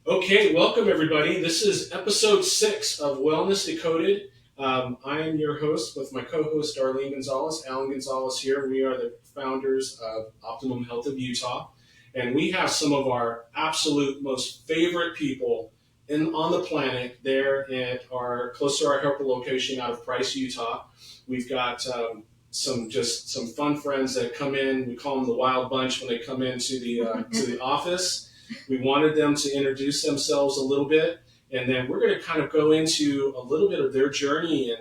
Okay, welcome everybody. This is episode 6 of Wellness Decoded. I am your host with my co-host Darlene Gonzalez, Alan Gonzalez here. We are the founders of Optimum Health of Utah, and we have some of our absolute most favorite people on the planet there at our close to our helper location out of Price, Utah. We've got some fun friends that come in. We call them the Wild Bunch when they come into the to the office. We wanted them to introduce themselves a little bit, and then we're going to kind of go into a little bit of their journey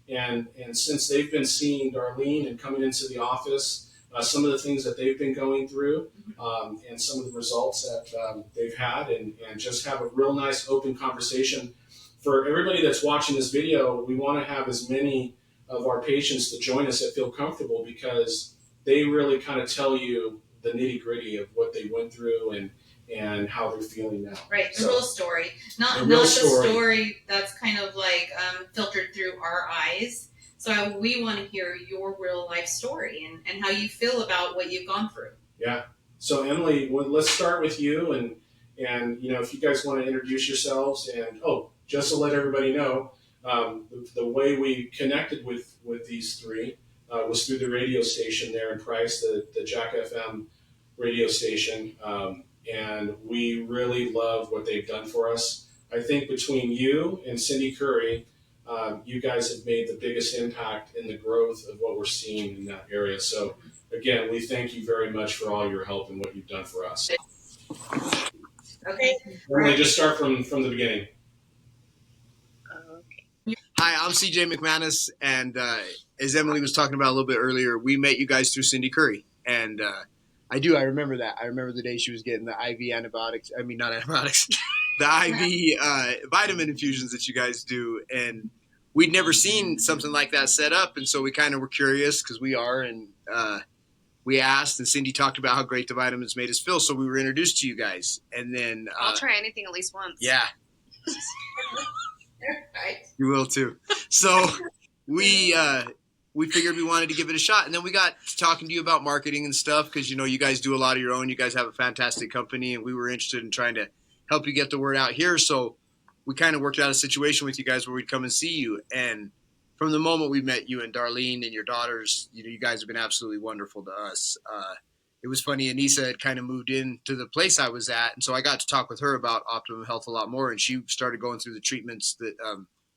and since they've been seeing Darlene and coming into the office, some of the things that they've been going through, and some of the results that they've had, and just have a real nice open conversation. For everybody that's watching this video, we want to have as many of our patients to join us that feel comfortable because they really kind of tell you the nitty gritty of what they went through and how they're feeling now. Right, the real story, not the story that's kind of like filtered through our eyes. So we want to hear your real life story and how you feel about what you've gone through. Yeah. So Emily, let's start with you, and if you guys want to introduce yourselves, and just to let everybody know, the way we connected with these three was through the radio station there in Price, the Jack FM radio station. And we really love what they've done for us. I think between you and Cindy Curry, you guys have made the biggest impact in the growth of what we're seeing in that area. So again, we thank you very much for all your help and what you've done for us. Okay. Really, just start from the beginning. Hi, I'm CJ McManus, and as Emily was talking about a little bit earlier, we met you guys through Cindy Curry, and I remember that. I remember the day she was getting the IV antibiotics. I mean, not antibiotics, the IV vitamin infusions that you guys do. And we'd never seen something like that set up. And so we kind of were curious because we are. And we asked, and Cindy talked about how great the vitamins made us feel. So we were introduced to you guys. And then I'll try anything at least once. Yeah. Right. You will too. So we figured we wanted to give it a shot. And then we got to talking to you about marketing and stuff because, you guys do a lot of your own. You guys have a fantastic company, and we were interested in trying to help you get the word out here. So we kind of worked out a situation with you guys where we'd come and see you. And from the moment we met you and Darlene and your daughters, you guys have been absolutely wonderful to us. It was funny, Anissa had kind of moved into the place I was at, and so I got to talk with her about Optimum Health a lot more, and she started going through the treatments that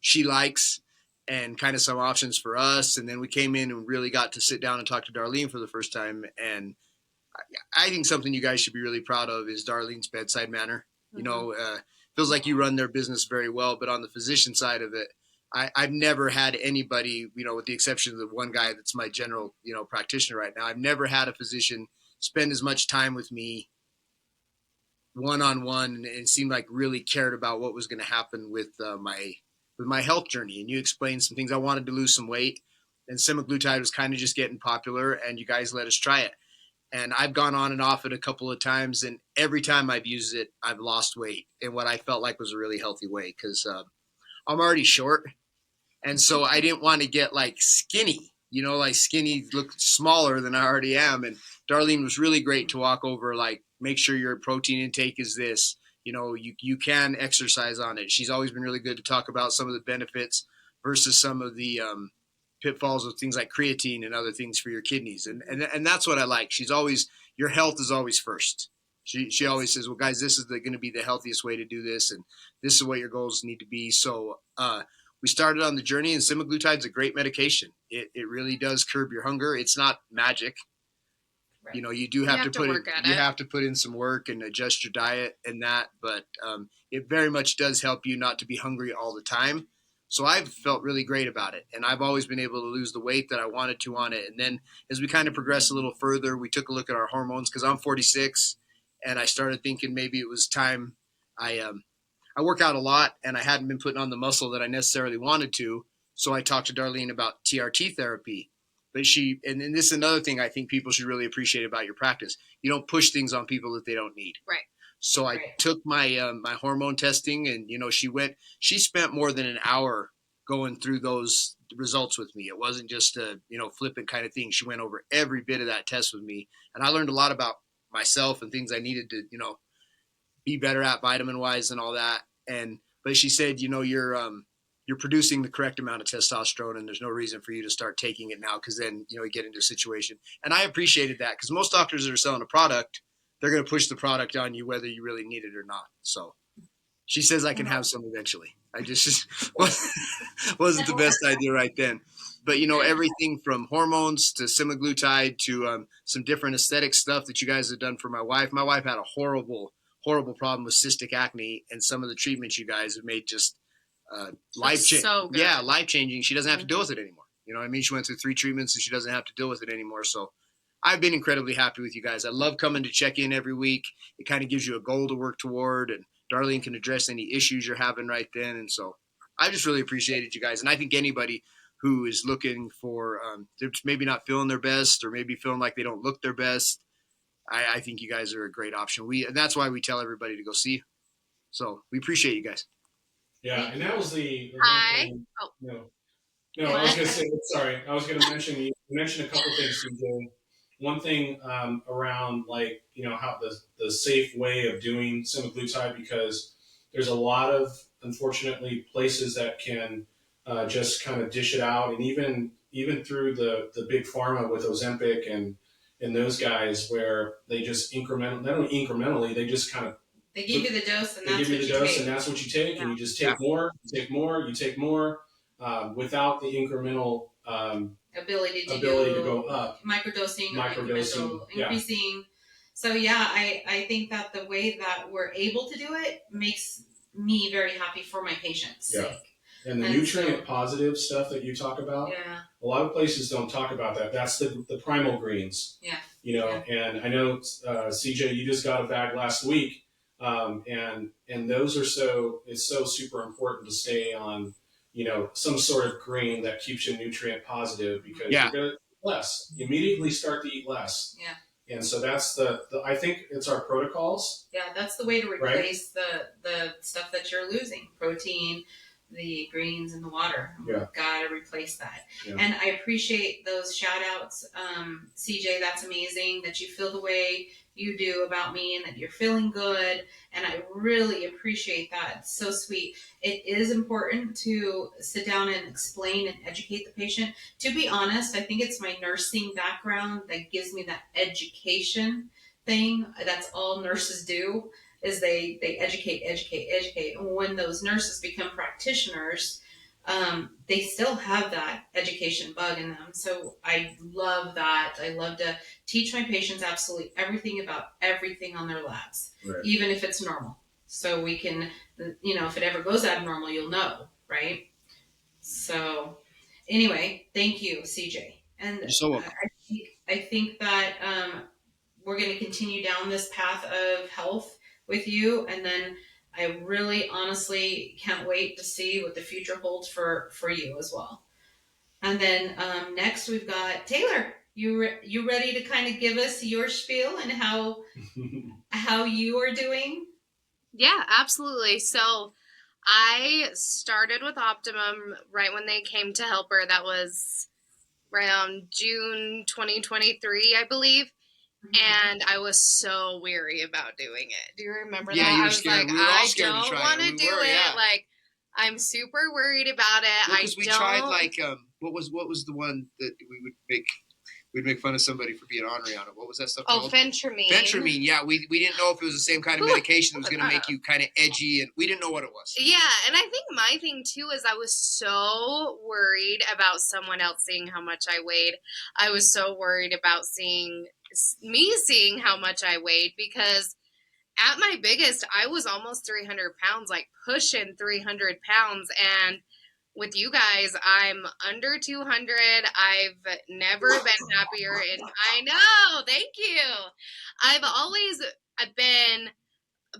she likes and kind of some options for us. And then we came in and really got to sit down and talk to Darlene for the first time. And I think something you guys should be really proud of is Darlene's bedside manner. Mm-hmm. Feels like you run their business very well, but on the physician side of it, I've never had anybody, with the exception of the one guy that's my general, practitioner right now. I've never had a physician spend as much time with me one-on-one, and it seemed like really cared about what was going to happen with my health journey. And you explained some things. I wanted to lose some weight, and semaglutide was kind of just getting popular, and you guys let us try it. And I've gone on and off it a couple of times, and every time I've used it, I've lost weight in what I felt like was a really healthy way because I'm already short, and so I didn't want to get like skinny, like skinny, look smaller than I already am. And Darlene was really great to walk over, like, make sure your protein intake is this. You can exercise on it. She's always been really good to talk about some of the benefits versus some of the pitfalls of things like creatine and other things for your kidneys. And that's what I like. She's always, your health is always first. She always says, well, guys, this is going to be the healthiest way to do this, and this is what your goals need to be. So we started on the journey, and semaglutide is a great medication. It really does curb your hunger. It's not magic. Right. You have to put in some work and adjust your diet and that, but it very much does help you not to be hungry all the time. So I've felt really great about it, and I've always been able to lose the weight that I wanted to on it. And then as we kind of progressed a little further, we took a look at our hormones because I'm 46, and I started thinking maybe it was time. I work out a lot, and I hadn't been putting on the muscle that I necessarily wanted to. So I talked to Darlene about TRT therapy. But and this is another thing I think people should really appreciate about your practice. You don't push things on people that they don't need. Right. So I took my my hormone testing, and she spent more than an hour going through those results with me. It wasn't just a flippant kind of thing. She went over every bit of that test with me, and I learned a lot about myself and things I needed to be better at vitamin wise and all that. But she said, you're producing the correct amount of testosterone, and there's no reason for you to start taking it now, because then you get into a situation. And I appreciated that, because most doctors that are selling a product, they're going to push the product on you whether you really need it or not. So she says I can have some eventually. I just wasn't the best idea right then. But, everything from hormones to semaglutide to some different aesthetic stuff that you guys have done for my wife. My wife had a horrible problem with cystic acne, and some of the treatments you guys have made just life-changing. So yeah, life-changing. She doesn't have to deal with it anymore. You know what I mean? She went through 3 treatments, and she doesn't have to deal with it anymore. So I've been incredibly happy with you guys. I love coming to check in every week. It kind of gives you a goal to work toward, and Darlene can address any issues you're having right then. And so I just really appreciated you guys. And I think anybody who is looking for, they're maybe not feeling their best, or maybe feeling like they don't look their best, I think you guys are a great option. And that's why we tell everybody to go see you. So we appreciate you guys. Yeah, and that was the Hi. Oh. No, I was going to say, sorry. I was going to mention, you mentioned a couple things, CJ. One thing around, how the safe way of doing semaglutide, because there's a lot of, unfortunately, places that can just kind of dish it out. And even through the big pharma with Ozempic and those guys, where they just not only incrementally, they just kind of, they give you the dose, and they give you the dose, and that's what you take, and you just take more, you take more, without the incremental ability to go up, microdosing, increasing. So I think that the way that we're able to do it makes me very happy for my patients' sake. And the nutrient positive stuff that you talk about, a lot of places don't talk about that. That's the primal greens. And I know CJ, you just got a bag last week. And those are it's so super important to stay on, some sort of green that keeps you nutrient positive, because you're going to eat less. You immediately start to eat less. And so that's I think it's our protocols. Yeah, that's the way to replace the stuff that you're losing, protein, the greens, and the water. We've got to replace that. And I appreciate those shout outs. CJ, that's amazing that you feel the way you do about me, and that you're feeling good. And I really appreciate that. It's so sweet. It is important to sit down and explain and educate the patient. To be honest, I think it's my nursing background that gives me that education thing. That's all nurses do, is they educate. And when those nurses become practitioners, they still have that education bug in them. So I love that. I love to teach my patients absolutely everything about everything on their labs, even if it's normal. So we can, if it ever goes abnormal, you'll know, right? So anyway, thank you, CJ. And you're so welcome. I think that we're going to continue down this path of health with you, and then I really honestly can't wait to see what the future holds for you as well. And then next we've got Taylor. You ready to kind of give us your spiel and how you are doing? Yeah, absolutely. So I started with Optimum right when they came to Helper. That was around June 2023, I believe. And I was so weary about doing it. Do you remember that? You were I was scared. like, We were all I scared don't to try want to it. do it. Like, I'm super worried about it. Because we tried what was the one that we'd make fun of somebody for being ornery on it. What was that stuff called? Phentermine. Phentermine, yeah. We didn't know if it was the same kind of medication that was going to make you kind of edgy, and we didn't know what it was. Yeah, and I think my thing, too, is I was so worried about someone else seeing how much I weighed. I was so worried about seeing how much I weighed, because at my biggest, I was almost 300 pounds, like pushing 300 pounds, and with you guys, I'm under 200. I've never been happier. I know. Thank you. I've always been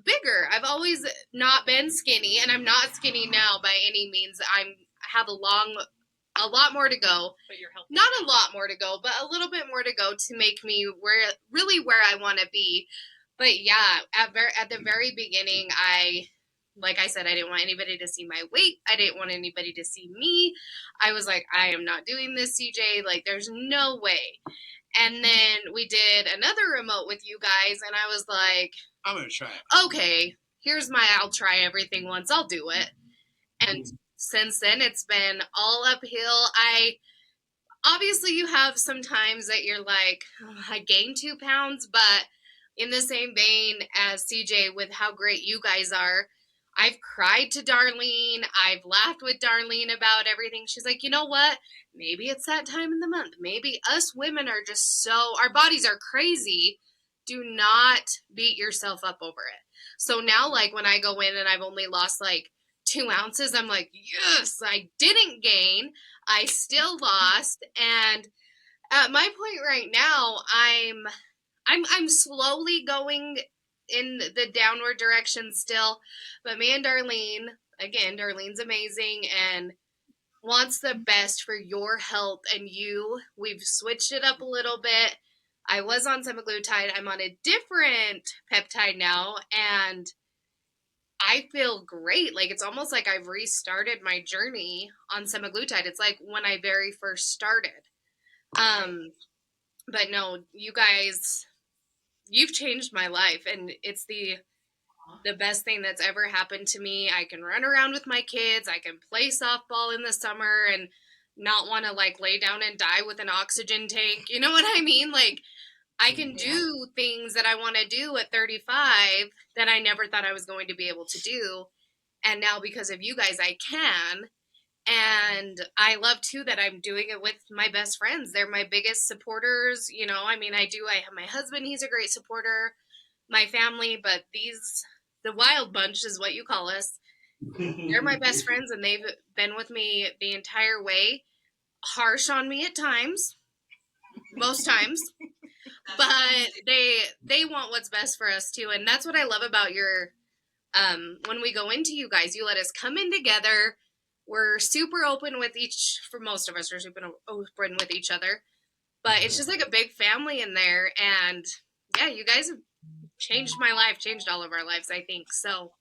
bigger. I've always not been skinny, and I'm not skinny now by any means. I have a lot more to go. But you're healthy. Not a lot more to go, but a little bit more to go to make me where I want to be. But yeah, at the very beginning, like I said, I didn't want anybody to see my weight. I didn't want anybody to see me. I was like, I am not doing this, CJ. Like, there's no way. And then we did another remote with you guys, and I was like, I'm going to try it. Okay, I'll try everything once, I'll do it. And since then, it's been all uphill. Obviously, you have some times that you're like, oh, I gained 2 pounds, but in the same vein as CJ with how great you guys are, I've cried to Darlene. I've laughed with Darlene about everything. She's like, you know what? Maybe it's that time in the month. Maybe us women are just our bodies are crazy. Do not beat yourself up over it. So now, like, when I go in and I've only lost like 2 ounces, I'm like, yes, I didn't gain. I still lost. And at my point right now, I'm slowly going in the downward direction still. But me and Darlene, again, Darlene's amazing and wants the best for your health and you. We've switched it up a little bit. I was on semaglutide. I'm on a different peptide now, and I feel great. Like, it's almost like I've restarted my journey on semaglutide. It's like when I very first started. But no, you guys, you've changed my life, and it's the best thing that's ever happened to me. I can run around with my kids. I can play softball in the summer and not want to like lay down and die with an oxygen tank. You know what I mean? Like, I can do things that I want to do at 35 that I never thought I was going to be able to do. And now because of you guys, I can. And I love too that I'm doing it with my best friends. They're my biggest supporters. You know, I mean, I have my husband. He's a great supporter, my family, but the wild bunch is what you call us. They're my best friends, and they've been with me the entire way. Harsh on me at times, most times, but they want what's best for us too. And that's what I love about your when we go into you guys, you let us come in together. We're super open with for most of us, we're super open with each other, but it's just like a big family in there. And yeah, you guys have changed my life, changed all of our lives, I think. So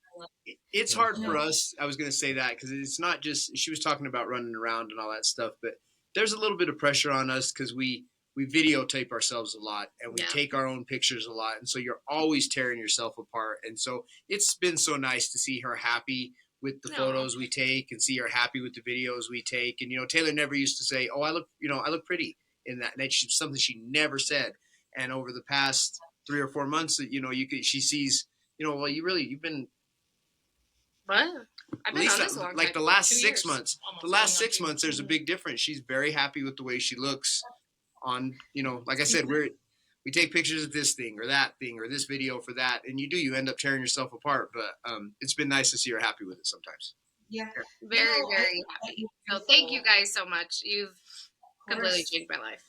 it's hard for us. I was going to say that because it's not just, she was talking about running around and all that stuff, but there's a little bit of pressure on us because we videotape ourselves a lot and we take our own pictures a lot. And so you're always tearing yourself apart. And so it's been so nice to see her happy with the photos we take and see her happy with the videos we take. And, you know, Taylor never used to say, oh, I look pretty in that. And that's something she never said. And over the past 3 or 4 months, you know, she sees, you know, well, you've been, what? I've been on this a long time. Like the last 6 months, there's a big difference. She's very happy with the way she looks on, you know, like I said, we take pictures of this thing or that thing or this video for that. And you end up tearing yourself apart. But it's been nice to see her happy with it sometimes. Yeah. Very, very happy. So thank you guys so much. You've completely changed my life.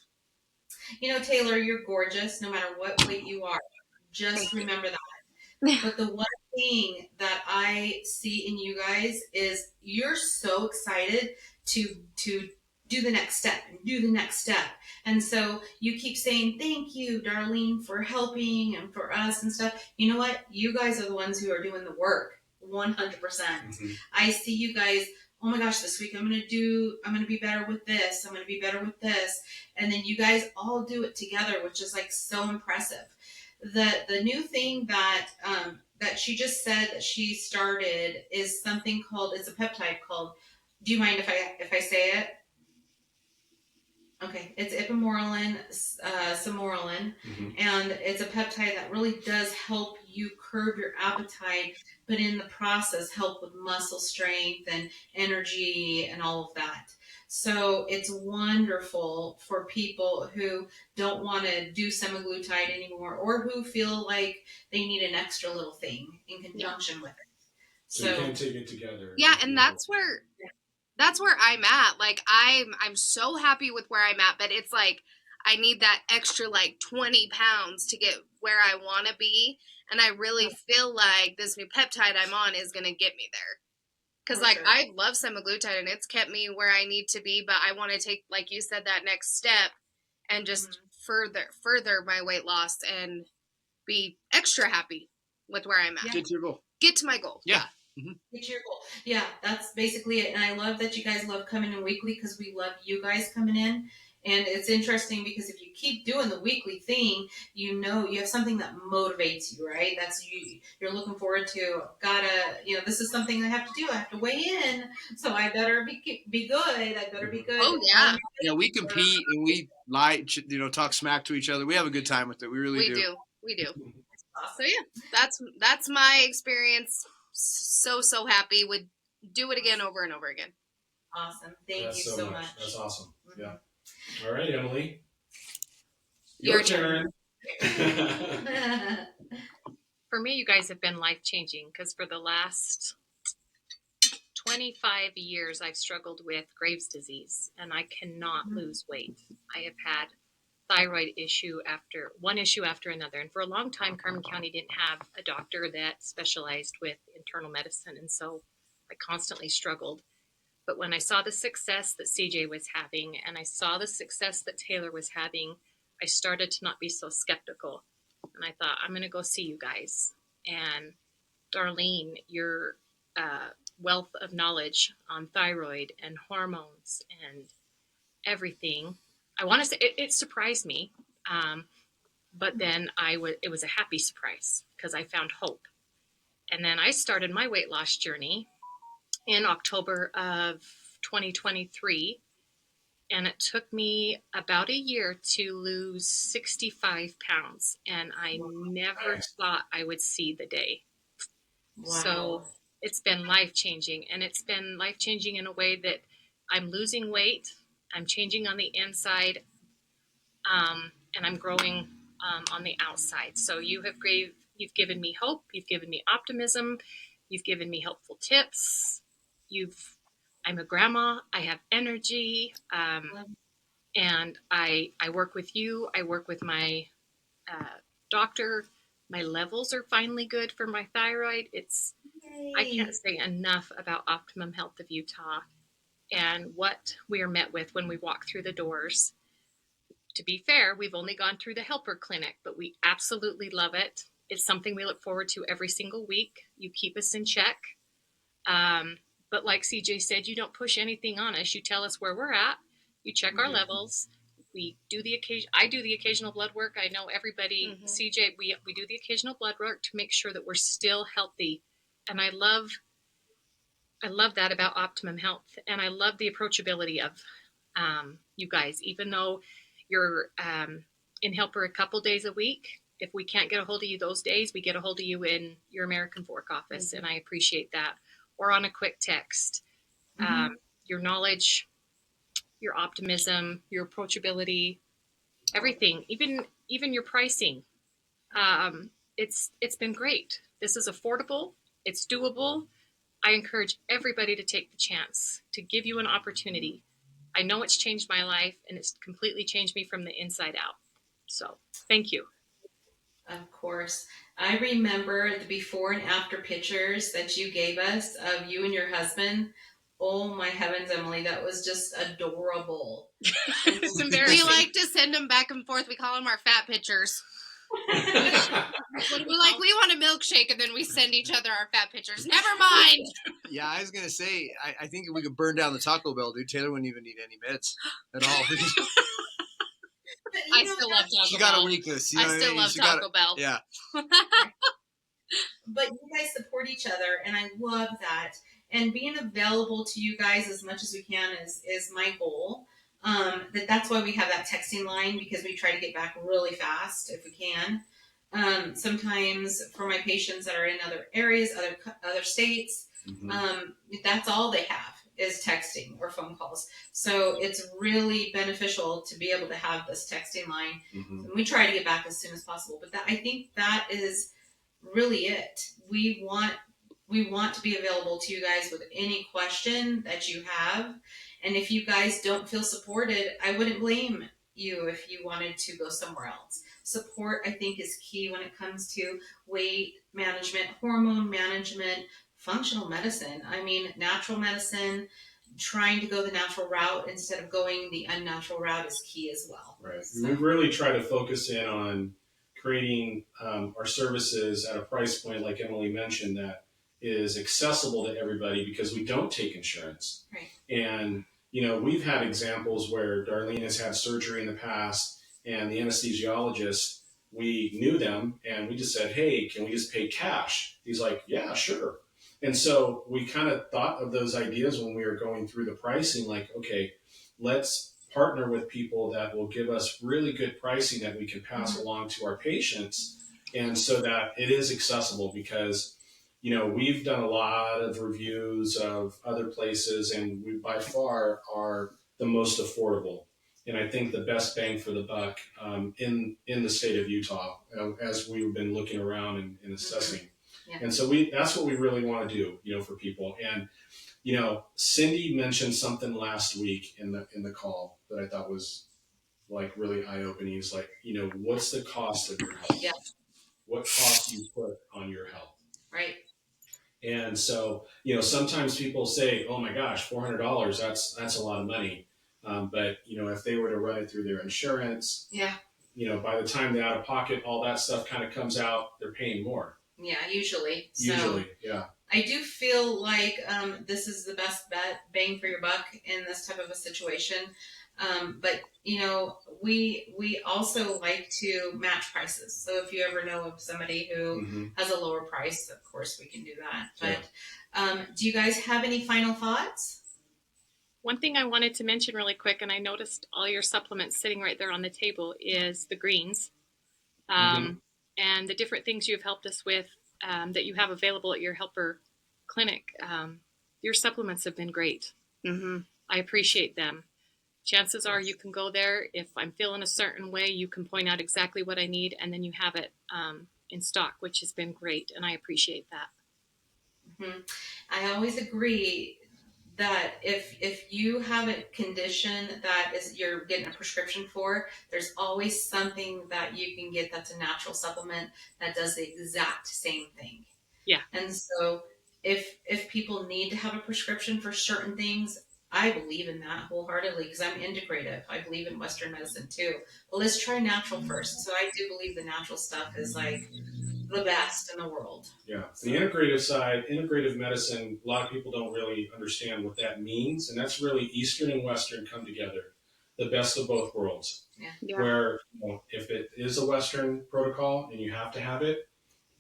You know, Taylor, you're gorgeous no matter what weight you are. Just remember that. But the one thing that I see in you guys is you're so excited to do the next step and do the next step. And so you keep saying, thank you, Darlene, for helping and for us and stuff. You know what? You guys are the ones who are doing the work 100%. I see you guys, oh my gosh, this week I'm going to be better with this. I'm going to be better with this. And then you guys all do it together, which is like so impressive. The new thing that she just said that she started is something called, it's a peptide called, do you mind if I say it? Okay, it's ipamorelin, samorelin, and it's a peptide that really does help you curb your appetite, but in the process help with muscle strength and energy and all of that. So it's wonderful for people who don't want to do semaglutide anymore or who feel like they need an extra little thing in conjunction with it. So you can take it together. Yeah, and that's where I'm at. Like, I'm so happy with where I'm at, but it's like I need that extra like 20 pounds to get where I want to be. And I really feel like this new peptide I'm on is going to get me there. Because, like, I love semaglutide, and it's kept me where I need to be, but I want to take, like you said, that next step and just further my weight loss and be extra happy with where I'm at. Get to your goal. Get to my goal. Yeah. Get to your goal. Yeah, that's basically it. And I love that you guys love coming in weekly because we love you guys coming in. And it's interesting because if you keep doing the weekly thing, you have something that motivates you, right? That's you're looking forward to, this is something I have to do. I have to weigh in. So I better be good. I better be good. Oh, yeah. Yeah, we compete and we lie, talk smack to each other. We have a good time with it. We really do. We do. So yeah, that's my experience. So happy. Would do it again over and over again. Awesome. Thank you so much. That's awesome. Yeah. All right, Emily. Your turn. For me, you guys have been life-changing because for the last 25 years, I've struggled with Graves' disease, and I cannot lose weight. I have had thyroid issue after another. And for a long time, Carmen County didn't have a doctor that specialized with internal medicine. And so I constantly struggled. But when I saw the success that CJ was having and I saw the success that Taylor was having, I started to not be so skeptical. And I thought, I'm going to go see you guys. And Darlene, your wealth of knowledge on thyroid and hormones and everything, I want to say it surprised me. But then it was a happy surprise because I found hope. And then I started my weight loss journey in October of 2023. And it took me about a year to lose 65 pounds. And I never thought I would see the day. Wow. So it's been life-changing. And it's been life-changing in a way that I'm losing weight. I'm changing on the inside. And I'm growing on the outside. So you've given me hope. You've given me optimism. You've given me helpful tips. I'm a grandma. I have energy. And I work with you. I work with my doctor. My levels are finally good for my thyroid. Yay. I can't say enough about Optimum Health of Utah and what we are met with when we walk through the doors. To be fair, we've only gone through the helper clinic, but we absolutely love it. It's something we look forward to every single week. You keep us in check. But like CJ said, you don't push anything on us. You tell us where we're at. You check our levels. I do the occasional blood work. I know everybody, CJ, we do the occasional blood work to make sure that we're still healthy. And I love that about Optimum Health. And I love the approachability of you guys, even though you're in helper a couple days a week. If we can't get a hold of you those days, we get a hold of you in your American Fork office, and I appreciate that. Or on a quick text. Your knowledge, your optimism, your approachability, everything, even your pricing. It's been great. This is affordable. It's doable. I encourage everybody to take the chance to give you an opportunity. I know it's changed my life, and it's completely changed me from the inside out. So thank you. Of course. I remember the before and after pictures that you gave us of you and your husband. Oh my heavens, Emily, that was just adorable. It's embarrassing. We like to send them back and forth. We call them our fat pictures. We're like, we want a milkshake, and then we send each other our fat pictures. Never mind. Yeah, I was going to say, I think if we could burn down the Taco Bell, dude, Taylor wouldn't even need any meds at all. I still love Taco Bell. She got a weakness. I still love Taco Bell. Yeah. But you guys support each other, and I love that. And being available to you guys as much as we can is my goal. That's why we have that texting line, because we try to get back really fast if we can. Sometimes for my patients that are in other areas, other states, that's all they have is texting or phone calls. So it's really beneficial to be able to have this texting line. And we try to get back as soon as possible. But I think that is really it. We want to be available to you guys with any question that you have. And if you guys don't feel supported, I wouldn't blame you if you wanted to go somewhere else. Support, I think, is key when it comes to weight management, hormone management, functional medicine. I mean, natural medicine, trying to go the natural route instead of going the unnatural route is key as well. Right. So we really try to focus in on creating our services at a price point, like Emily mentioned, that is accessible to everybody, because we don't take insurance. Right. And we've had examples where Darlene has had surgery in the past, and the anesthesiologist, we knew them, and we just said, hey, can we just pay cash? He's like, yeah, sure. And so we kind of thought of those ideas when we were going through the pricing, like, okay, let's partner with people that will give us really good pricing that we can pass along to our patients, and so that it is accessible, because we've done a lot of reviews of other places, and we by far are the most affordable. And I think the best bang for the buck in the state of Utah, as we've been looking around and assessing. Yeah. And so that's what we really want to do, for people. And Cindy mentioned something last week in the call that I thought was like really eye opening. It's like, what's the cost of your health? Yeah. What cost you put on your health? Right. And so, sometimes people say, oh my gosh, $400, that's a lot of money. But, if they were to run it through their insurance, yeah, by the time the out of pocket, all that stuff kind of comes out, they're paying more. Yeah, usually. Yeah. I do feel like this is the best bang for your buck in this type of a situation. But we also like to match prices. So if you ever know of somebody who has a lower price, of course we can do that. But do you guys have any final thoughts? One thing I wanted to mention really quick, and I noticed all your supplements sitting right there on the table, is the greens, and the different things you've helped us with that you have available at your helper clinic. Your supplements have been great. I appreciate them. Chances are you can go there. If I'm feeling a certain way, you can point out exactly what I need, and then you have it in stock, which has been great, and I appreciate that. I always agree that if you have a condition that you're getting a prescription for, there's always something that you can get that's a natural supplement that does the exact same thing. Yeah. And so if people need to have a prescription for certain things, I believe in that wholeheartedly, because I'm integrative. I believe in Western medicine too. But let's try natural first. So I do believe the natural stuff is like the best in the world. Yeah. The integrative side, integrative medicine, a lot of people don't really understand what that means. And that's really Eastern and Western come together. The best of both worlds. Yeah. Where if it is a Western protocol and you have to have it,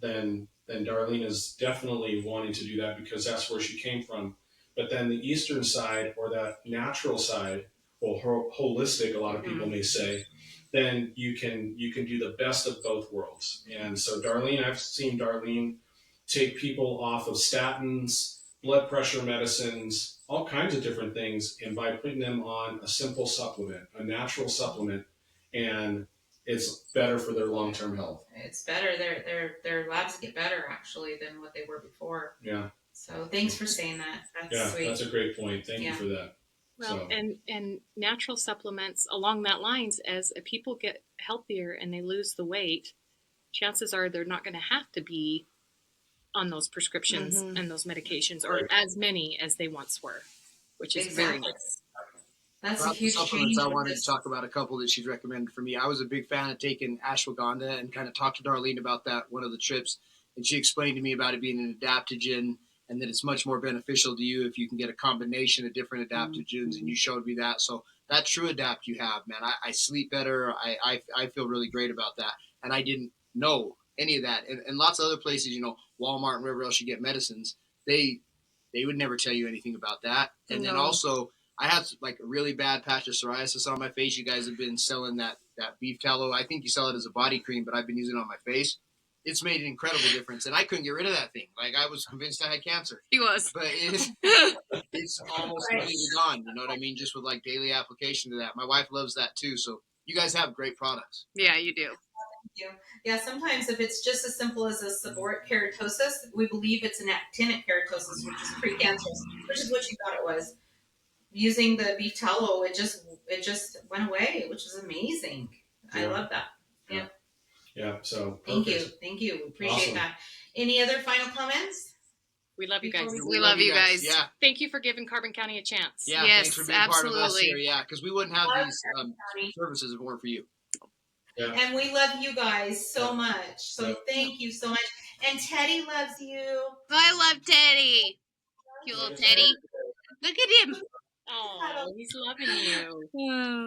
then Darlene is definitely wanting to do that because that's where she came from. But then the Eastern side, or that natural side, or holistic, a lot of people may say, then you can do the best of both worlds. And so I've seen Darlene take people off of statins, blood pressure medicines, all kinds of different things, and by putting them on a simple supplement, a natural supplement, and it's better for their long-term health. It's better. Their labs get better actually than what they were before. Yeah. So thanks for saying that. That's sweet. That's a great point. Thank you for that. Well, and natural supplements along that lines, as people get healthier and they lose the weight, chances are they're not going to have to be on those prescriptions and those medications, or as many as they once were, which is very nice. That's a huge change. I wanted to talk about a couple that she's recommended for me. I was a big fan of taking ashwagandha and kind of talked to Darlene about that one of the trips, and she explained to me about it being an adaptogen, and that it's much more beneficial to you if you can get a combination of different adaptogens, and you showed me that. So that True Adapt you have, man, I sleep better. I feel really great about that. And I didn't know any of that. And lots of other places, Walmart and wherever else you get medicines, they would never tell you anything about that. And then also, I have like a really bad patch of psoriasis on my face. You guys have been selling that beef tallow. I think you sell it as a body cream, but I've been using it on my face. It's made an incredible difference, and I couldn't get rid of that thing. Like, I was convinced I had cancer. He was. But it's almost completely gone, you know what I mean? Just with, like, daily application to that. My wife loves that, too, so you guys have great products. Yeah, you do. Thank you. Yeah, sometimes if it's just as simple as a seborrheic keratosis, we believe it's an actinic keratosis, which is precancerous, which is what you thought it was. Using the beef tallow, it just went away, which is amazing. Yeah. I love that. Yeah. Yeah, so thank you. We appreciate that. Any other final comments? We love you guys. We love you guys. Yeah. Thank you for giving Carbon County a chance. Yeah, yes, thanks for being absolutely. part of us here. Yeah, because we wouldn't have these services if it weren't for you. Yeah. And we love you guys so much. So thank you so much. And Teddy loves you. I love Teddy. Cute little Teddy. Look at him. Oh, he's loving you.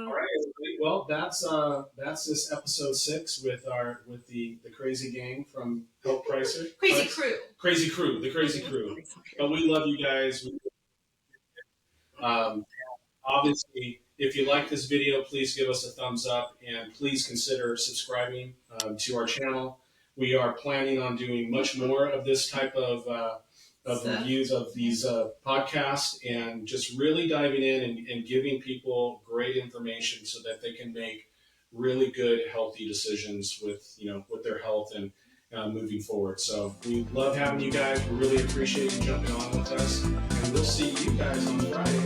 All right, everybody. Well, that's this episode 6 with the crazy gang from Help Pricer. Crazy crew. The crazy crew. But we love you guys. Obviously, if you like this video, please give us a thumbs up and please consider subscribing to our channel. We are planning on doing much more of this type of reviews of these podcasts and just really diving in and giving people great information so that they can make really good, healthy decisions with their health and moving forward. So we love having you guys. We really appreciate you jumping on with us, and we'll see you guys on Friday.